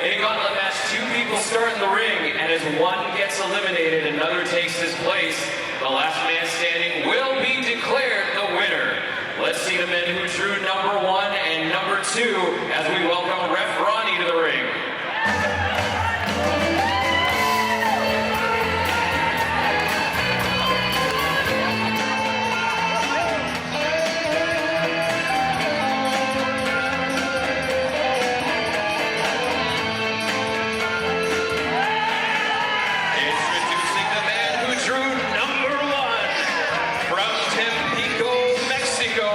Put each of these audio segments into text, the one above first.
In a gauntlet match, two people start in the ring, and as one gets eliminated, another takes his place. The last man standing will be declared the winner. Let's see the men who drew number 1 and number 2 as we welcome Ref Ronnie to the ring. Introducing the man who drew number 1 from Tempico, Mexico,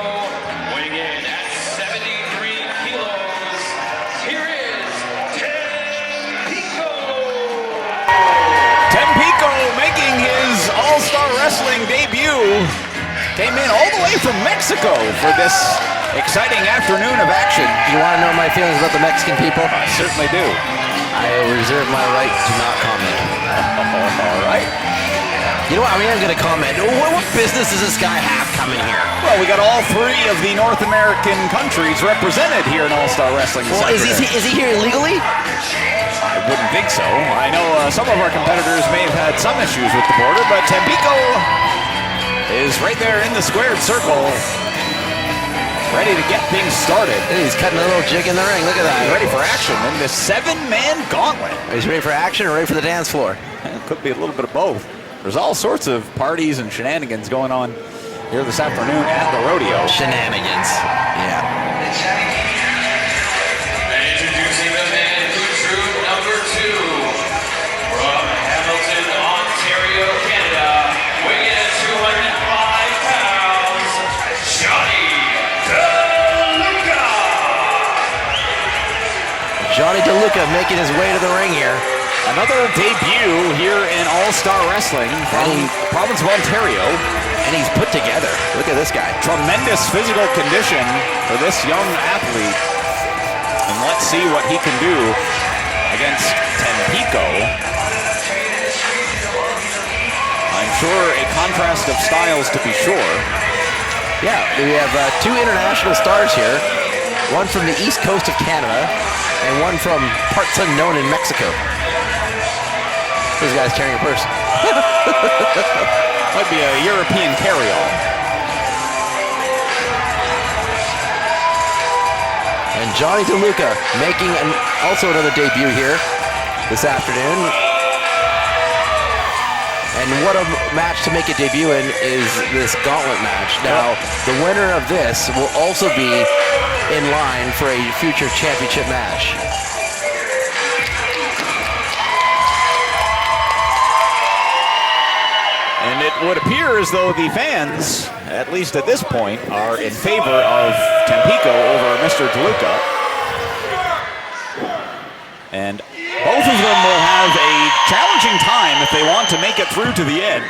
weighing in at 73 kilos. Here is Tempico. Tempico making his All-Star Wrestling debut. Came in all the way from Mexico for this exciting afternoon of action. You want to know my feelings about the Mexican people? I certainly do. I reserve my right to not comment. All right. You know what? I mean, I'm going to comment. What business does this guy have coming here? Well, we got all 3 of the North American countries represented here in All-Star Wrestling. Well, is he here illegally? I wouldn't think so. I know some of our competitors may have had some issues with the border, but Tempico is right there in the squared circle, ready to get things started. He's cutting a little jig in the ring. Look at that. He's ready for action in this 7-man gauntlet. He's ready for action or ready for the dance floor? It could be a little bit of both. There's all sorts of parties and shenanigans going on here this afternoon at the rodeo. Shenanigans. Yeah. And introducing the man who drew number 2 from Hamilton, Ontario, Canada, weighing in at 205 pounds, Johnny Deluca. Johnny Deluca making his way to the ring here. Another debut here in All-Star Wrestling from the province of Ontario. And he's put together. Look at this guy. Tremendous physical condition for this young athlete. And let's see what he can do against Tempico. I'm sure a contrast of styles to be sure. Yeah, we have 2 international stars here. One from the east coast of Canada and one from parts unknown in Mexico. This guy's carrying a purse. Might be a European carry-all. And Johnny Deluca making also another debut here this afternoon. And what a match to make a debut in is this gauntlet match. Now, the winner of this will also be in line for a future championship match. And it would appear as though the fans, at least at this point, are in favor of Tempico over Mr. Deluca. And both of them will have a challenging time if they want to make it through to the end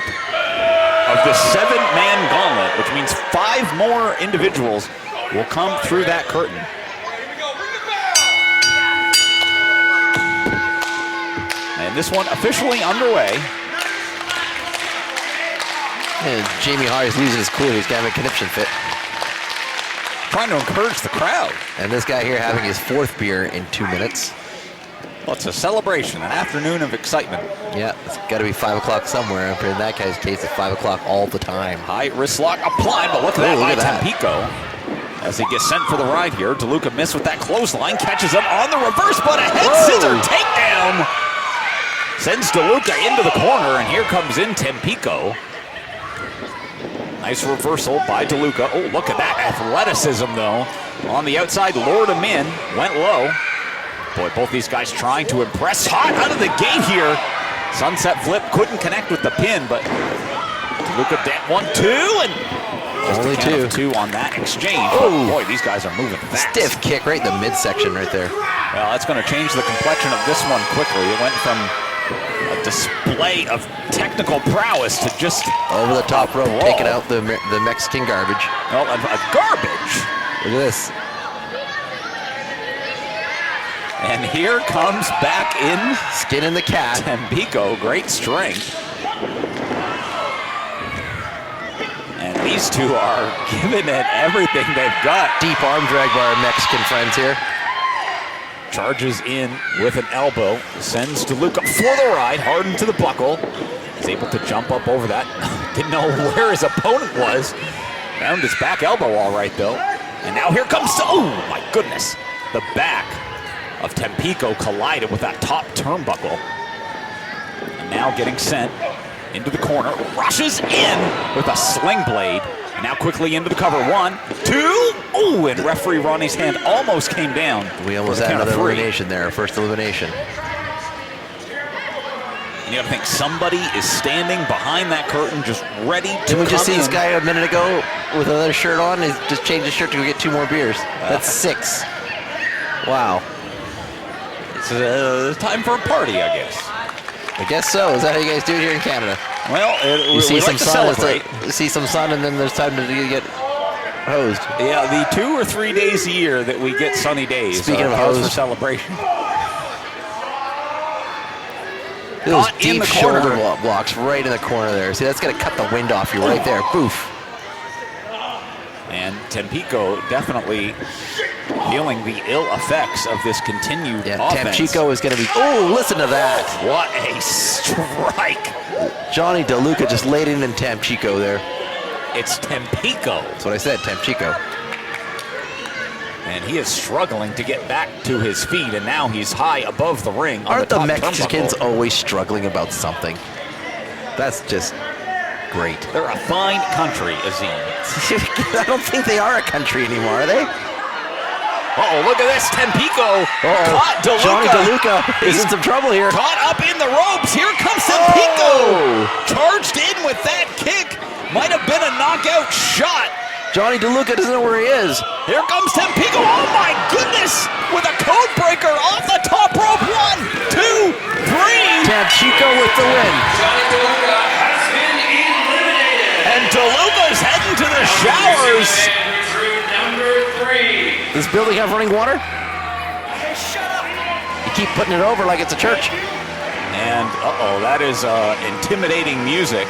of this 7-man gauntlet, which means 5 more individuals will come through that curtain. And this one officially underway. And Jamie Hardy's losing his cool. He's got a conniption fit. Trying to encourage the crowd. And this guy here having his 4th beer in 2 minutes. Well, it's a celebration, an afternoon of excitement. Yeah, it's got to be 5 o'clock somewhere. In that guy's case, it's 5 o'clock all the time. High wrist lock applied, but look at that by Tempico. As he gets sent for the ride here, Deluca missed with that clothesline, catches him on the reverse, but a head scissor takedown. Sends Deluca into the corner, and here comes in Tempico. Nice reversal by Deluca. Oh, look at that athleticism, though. On the outside, lured him in, went low. Boy, both these guys trying to impress. Hot out of the gate here. Sunset flip, couldn't connect with the pin, but Deluca down 1-2, and just only a count of 2 on that exchange. Oh, boy, these guys are moving fast. Stiff kick right in the midsection right there. Well, that's going to change the complexion of this one quickly. It went from a display of technical prowess to just over the top rope, taking out the Mexican garbage. Oh, a garbage. Look at this. And here comes back in skin in the cat. Tempico, great strength. And these two are giving it everything they've got. Deep arm drag by our Mexican friends here. charges in with an elbow, sends Deluca for the ride, hard into the buckle. He's able to jump up over that. Didn't know where his opponent was. Found his back elbow all right, though. And now here comes, oh my goodness. The back of Tempico collided with that top turnbuckle. And now getting sent into the corner, rushes in with a sling blade. And now quickly into the cover. 1, 2, oh, and referee Ronnie's hand almost came down. We almost had another elimination there, first elimination. And you gotta think somebody is standing behind that curtain just ready to Didn't we just see in. this guy a minute ago with another shirt on? He just changed his shirt to go get 2 more beers. That's 6. Wow. It's time for a party, I guess. I guess so. Is that how you guys do it here in Canada? Well, You see we some like to sun, celebrate. you see some sun, and then there's time to get hosed. Yeah, the 2 or 3 days a year that we get sunny days. Speaking of cause for hosed. celebration. Those Caught in deep the shoulder corner. blocks right in the corner there. See, that's going to cut the wind off you right there. Boof. And Tempico definitely feeling the ill effects of this continued offense. Tempico is going to be, oh, listen to that. What a strike. Johnny Deluca just laid in Tempico there. It's Tempico. That's what I said, Tempico. And he is struggling to get back to his feet, and now he's high above the ring. Aren't the top Mexicans turnbuckle. always struggling about something? That's just great. They're a fine country, Azim. I don't think they are a country anymore, are they? Uh-oh, look at this. Tempico caught Deluca. Johnny Deluca is in some trouble here. Caught up in the ropes. Here comes Tempico. Oh. Charged in with that kick. Might have been a knockout shot. Johnny Deluca doesn't know where he is. Here comes Tempico. Oh, my goodness. With a code breaker off the top rope. 1, 2, 3. Tempico with the win. Johnny Deluca has been eliminated. And Deluca's heading to the showers. And recruit number 3. Does this building have running water? You keep putting it over like it's a church. And, uh-oh, that is intimidating music.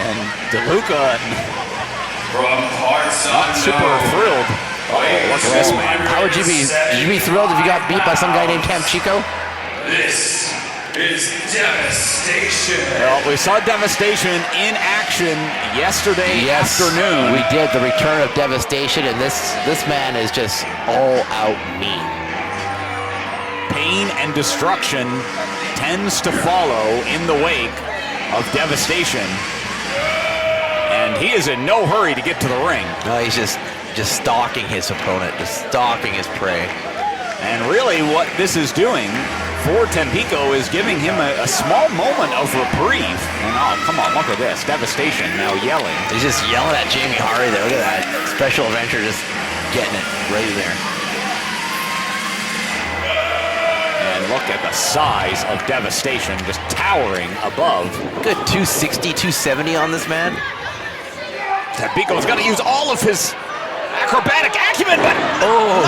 And Deluca From parts not super thrilled. Oh, look at this man. How would you be? Would you be thrilled if you got beat by some guy named Tempico? This is Devastation. Well, we saw Devastation in action yesterday afternoon. We did the return of Devastation, and this man is just all out mean. Pain and destruction tends to follow in the wake of Devastation. And he is in no hurry to get to the ring. No, he's just stalking his opponent, just stalking his prey. And really what this is doing for Tempico is giving him a small moment of reprieve. And oh, come on, look at this. Devastation now yelling. He's just yelling at Jamie Hardy there. Look at that. Special Adventure just getting it right there. And look at the size of Devastation just towering above. Good 260, 270 on this man. Tempico's got to use all of his acrobatic acumen, but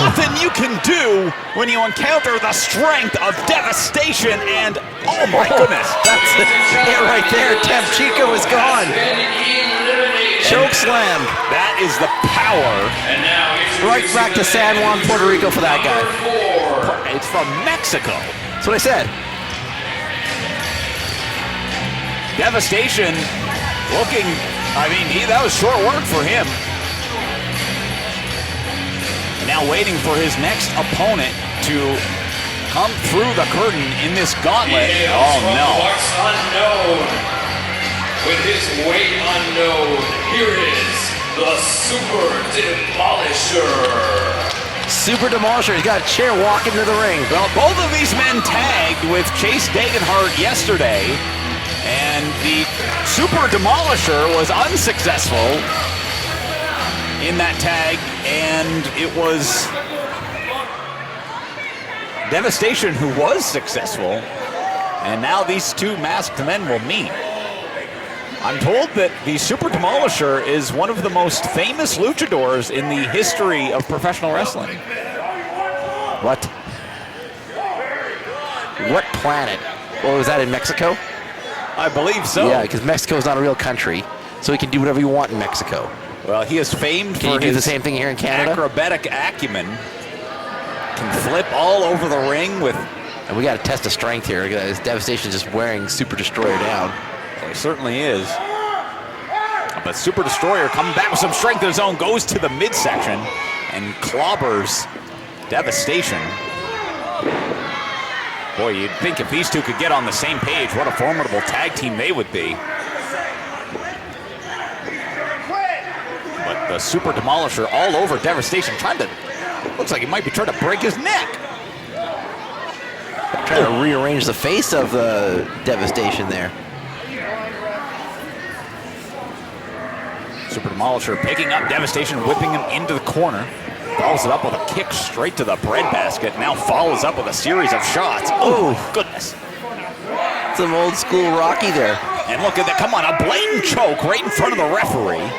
nothing you can do when you encounter the strength of Devastation. And oh my goodness, That's it right there. Tempico is gone. Choke slam. that is the power. And now Right back to San Juan, Puerto Rico for that guy. It's from Mexico. That's what I said. Devastation looking, I mean, that was short work for him. Now waiting for his next opponent to come through the curtain in this gauntlet. Oh no. Parts unknown. With his weight unknown, here is the Super Demolisher. Super Demolisher. He's got a chair walking to the ring. Well, both of these men tagged with Chase Dagenhart yesterday, and the Super Demolisher was unsuccessful in that tag, and it was Devastation who was successful, and now these two masked men will meet. I'm told that the Super Demolisher is one of the most famous luchadors in the history of professional wrestling. What? What planet? Well, was that in Mexico? I believe so. Yeah, because Mexico is not a real country, so he can do whatever you want in Mexico. Well, he is famed Can for you do the his same thing here in Canada? acrobatic acumen. Can flip all over the ring with... And we got to test the strength here. Because Devastation just wearing Super Destroyer down. Well, he certainly is. But Super Destroyer coming back with some strength of his own, goes to the midsection and clobbers Devastation. Boy, you'd think if these two could get on the same page, what a formidable tag team they would be. But the Super Demolisher all over Devastation, trying to, looks like he might be trying to break his neck. Trying to rearrange the face of the Devastation there. Super Demolisher picking up Devastation, whipping him into the corner. Follows it up with a kick straight to the breadbasket. Now follows up with a series of shots. Oh, goodness. Some old school Rocky there. And look at that. Come on, a blatant choke right in front of the referee,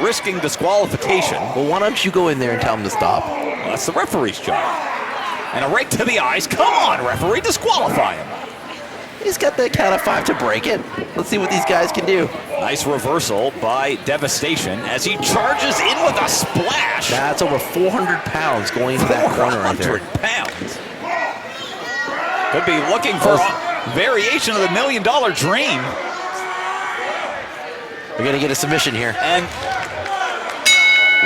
risking disqualification. Well, why don't you go in there and tell him to stop? Well, that's the referee's job. And a right to the eyes. Come on, referee, disqualify him. He's got the count of 5 to break it. Let's see what these guys can do. Nice reversal by Devastation as he charges in with a splash. That's over 400 pounds going into that corner right there. 400 pounds. Could be looking for a variation of the $1 million dream. We're going to get a submission here. And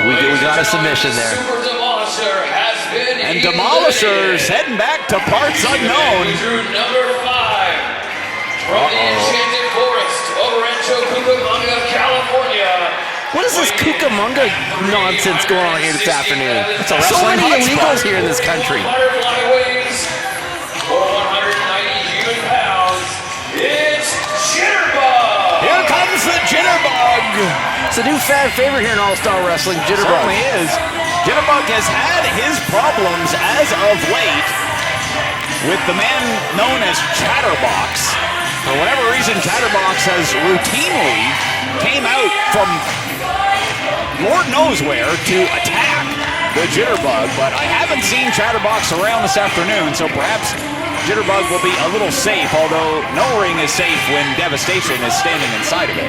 we got a submission there. Super Demolisher has been And Demolisher's heading back to parts unknown. Through number 5 from the Enchanted Forest of Rancho Cucamonga, California. What is this Cucamonga nonsense going on here this afternoon? It's a So wrestling many hotspot. illegals here in this country. Butterfly weighs for 190 human pounds. It's Jitterbug. Here comes the Jitterbug. It's a new fan favorite here in All-Star Wrestling, Jitterbug. Certainly is. Jitterbug has had his problems as of late with the man known as Chatterbox. For whatever reason, Chatterbox has routinely came out from Lord knows where to attack the Jitterbug, but I haven't seen Chatterbox around this afternoon, so perhaps Jitterbug will be a little safe, although no ring is safe when Devastation is standing inside of it.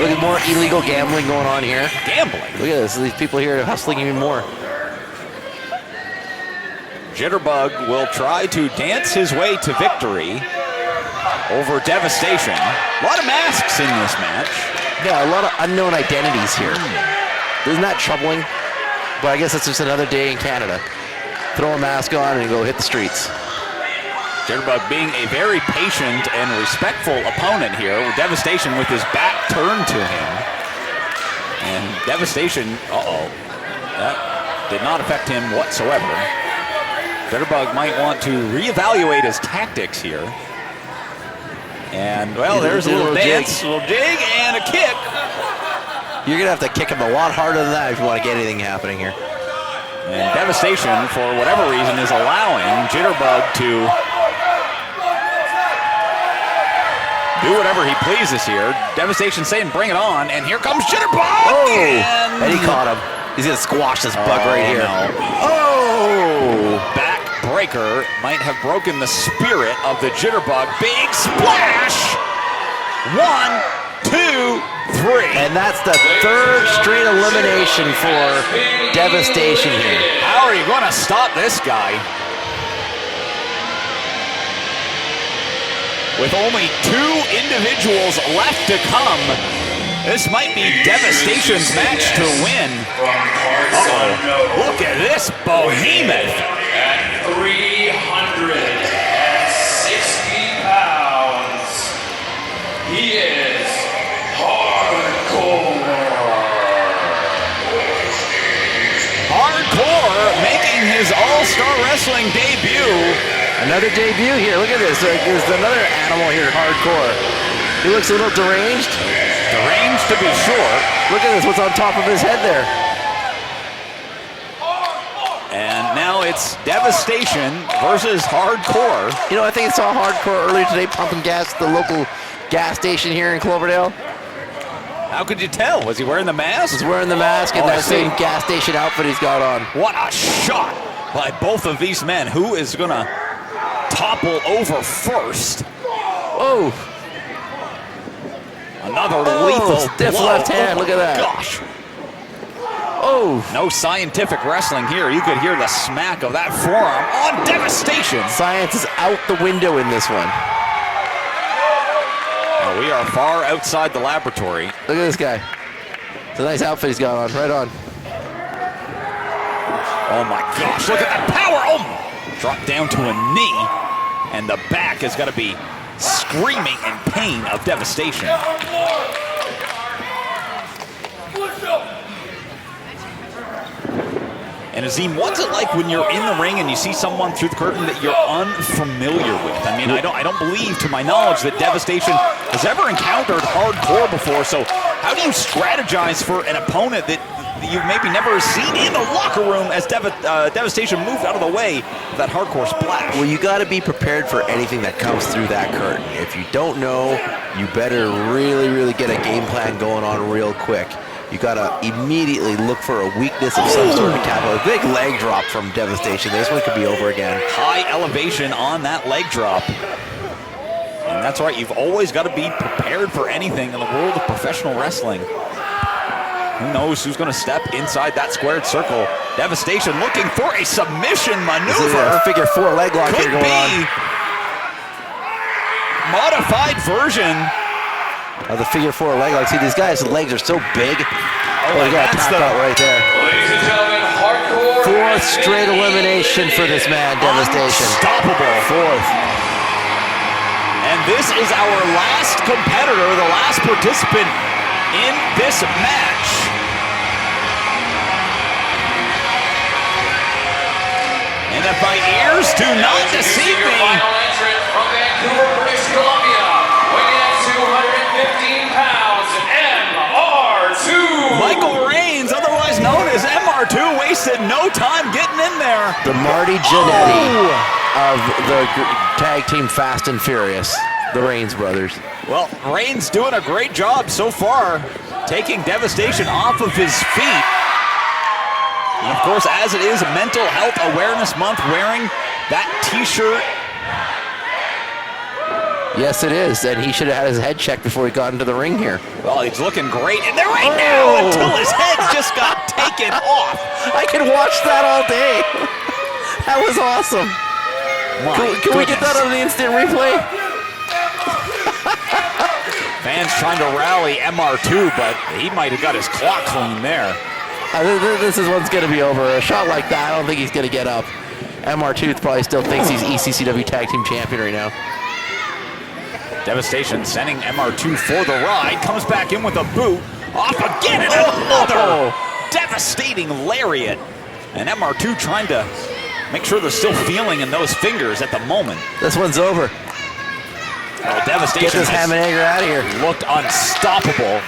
Look at more illegal gambling going on here. Gambling. Look at this. These people here are hustling even more. Jitterbug will try to dance his way to victory over Devastation. A lot of masks in this match. Yeah, a lot of unknown identities here. Isn't that troubling? But I guess it's just another day in Canada. Throw a mask on and go hit the streets. Jitterbug being a very patient and respectful opponent here, with Devastation with his back turned to him. And Devastation, that did not affect him whatsoever. Jitterbug might want to reevaluate his tactics here. And, well, there's a little dance, a little jig, and a kick. You're going to have to kick him a lot harder than that if you want to get anything happening here. And Devastation, for whatever reason, is allowing Jitterbug to do whatever he pleases here. Devastation saying, bring it on, and here comes Jitterbug! Oh, and he caught him. He's going to squash this bug right here. No. Oh! Backbreaker might have broken the spirit of the Jitterbug. Big splash! 1, 2, 3. And that's the third straight elimination for Devastation here. How are you going to stop this guy? With only 2 individuals left to come, this might be Devastation's match to win. Look at this behemoth. At 360 pounds, he is hardcore. Hardcore making his All-Star Wrestling debut. Another debut here. Look at this. There's another animal here, Hardcore. He looks a little deranged. Deranged to be sure. Look at this. What's on top of his head there? And now it's Devastation versus Hardcore. You know, I think I saw Hardcore earlier today pumping gas at the local gas station here in Cloverdale. How could you tell? Was he wearing the mask? He's wearing the mask and I that see. same gas station outfit he's got on. What a shot by both of these men. Who is going to topple over first? Oh, A another lethal stiff blow. left hand, look at that. Gosh. Oh, No scientific wrestling here. You could hear the smack of that forearm on Devastation. science is out the window in this one. Now, we are far outside the laboratory. Look at this guy. It's a nice outfit he's got on, right on. Oh my gosh, look at that power! Oh! Drop down to a knee, and the back has got to be screaming in pain of devastation. And Azim, what's it like when you're in the ring and you see someone through the curtain that you're unfamiliar with? I mean, I don't believe, to my knowledge, that Devastation has ever encountered hardcore before. So how do you strategize for an opponent that you've maybe never seen in the locker room as Devastation moved out of the way of that hardcore splash? Well, you got to be prepared for anything that comes through that curtain. If you don't know, you better really, really get a game plan going on real quick. You got to immediately look for a weakness of some sort to tackle. A big leg drop from Devastation. This one could be over again. High elevation on that leg drop. And that's right, you've always got to be prepared for anything in the world of professional wrestling. Who knows who's going to step inside that squared circle. Devastation looking for a submission maneuver. This is a figure 4 leg lock Could here going be on. modified version. Of the figure 4 leg lock. See, these guys' legs are so big. Oh, they got that's tapped out right there. Ladies and gentlemen, hardcore. 4th straight elimination for this man, Devastation. Unstoppable. 4th. And this is our last competitor, the last participant in this match. And if my ears do not deceive Your me, final entrant from Vancouver, British Columbia, weighing at 215 pounds, MR2. Michael Reigns, otherwise known as MR2, wasted no time getting in there. The Marty Jannetty of the tag team Fast and Furious, the Reigns brothers. Well, Reigns doing a great job so far, taking Devastation off of his feet. And of course, as it is Mental Health Awareness Month, wearing that t-shirt. Yes, it is, and he should have had his head checked before he got into the ring here. Well, he's looking great in there right now until his head just got taken off. I can watch that all day. That was awesome. Can we get that on the instant replay? Fans trying to rally MR2, but he might have got his clock clean there. This is one's going to be over. A shot like that, I don't think he's going to get up. MR2 probably still thinks he's ECCW Tag Team Champion right now. Devastation sending MR2 for the ride. Comes back in with a boot. Off again and another devastating lariat. And MR2 trying to make sure there's still feeling in those fingers at the moment. This one's over. Well, Devastation Get this ham and egg out of here. looked unstoppable.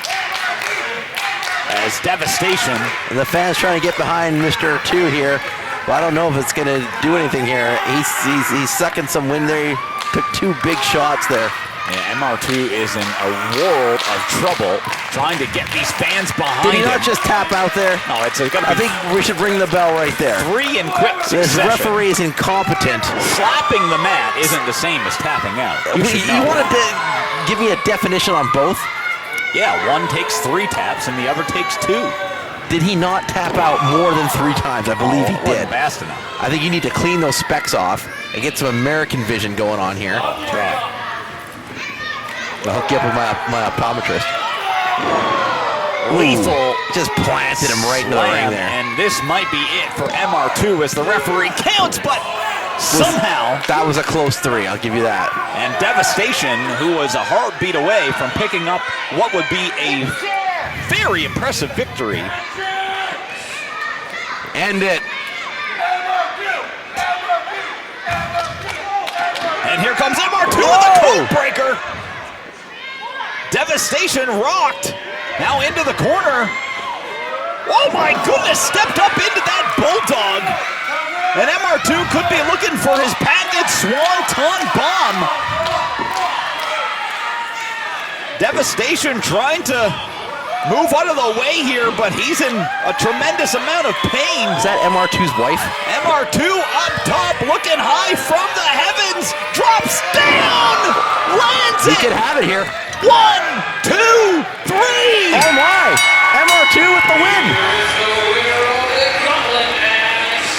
As Devastation. And the fans trying to get behind Mr. 2 here. Well, I don't know if it's going to do anything here. He's sucking some wind there. He took 2 big shots there. Yeah, MR2 is in a world of trouble trying to get these fans behind Did he not him. just tap out there? No, it's going to be I think we should ring the bell right there. 3 in quick This succession. referee is incompetent. Slapping the mat isn't the same as tapping out. You should You know. wanted to give me a definition on both? Yeah, one takes 3 taps and the other takes 2. Did he not tap out more than 3 times? I believe he did. Wasn't fast enough. I think you need to clean those specs off and get some American vision going on here. Try. I'll hook you up with my optometrist. Lethal. Just planted him right in the ring slam, there. and this might be it for MR2 as the referee counts, but somehow. That was a close 3, I'll give you that. And Devastation, who was a heartbeat away from picking up what would be a very impressive victory. End it. And here comes MR2 with the code breaker. Devastation rocked. Now into the corner. Oh my goodness, stepped up into that bulldog. And MR2 could be looking for his patented Swanton bomb. Devastation trying to move out of the way here, but he's in a tremendous amount of pain. Is that MR2's wife? MR2 up top, looking high from the heavens, drops down, lands We it. could have it here. 1, 2, 3. Oh my! MR2 with the win. Here is the winner of the Gauntlet match,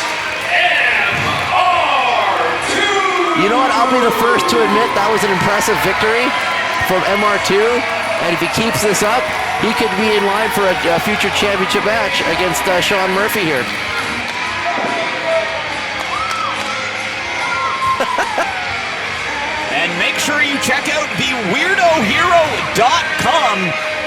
MR2. You know what? I'll be the first to admit that was an impressive victory from MR2. And if he keeps this up, he could be in line for a future championship match against Sean Murphy here. And make sure you check out theweirdohero.com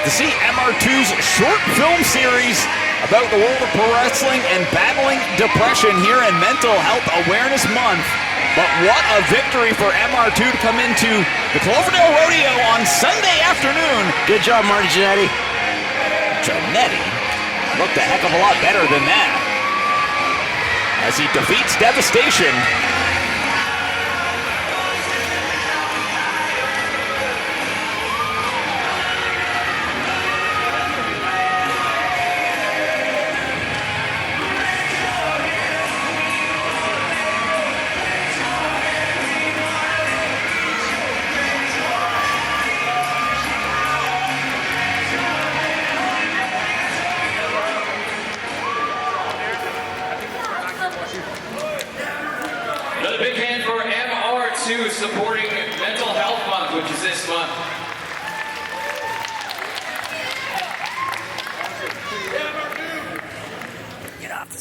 to see MR2's short film series about the world of pro wrestling and battling depression here in Mental Health Awareness Month. But what a victory for MR2 to come into the Cloverdale Rodeo on Sunday afternoon. Good job, Marty Jannetty. Jannetty looked a heck of a lot better than that as he defeats Devastation. Another big hand for MR2 supporting Mental Health Month, which is this month.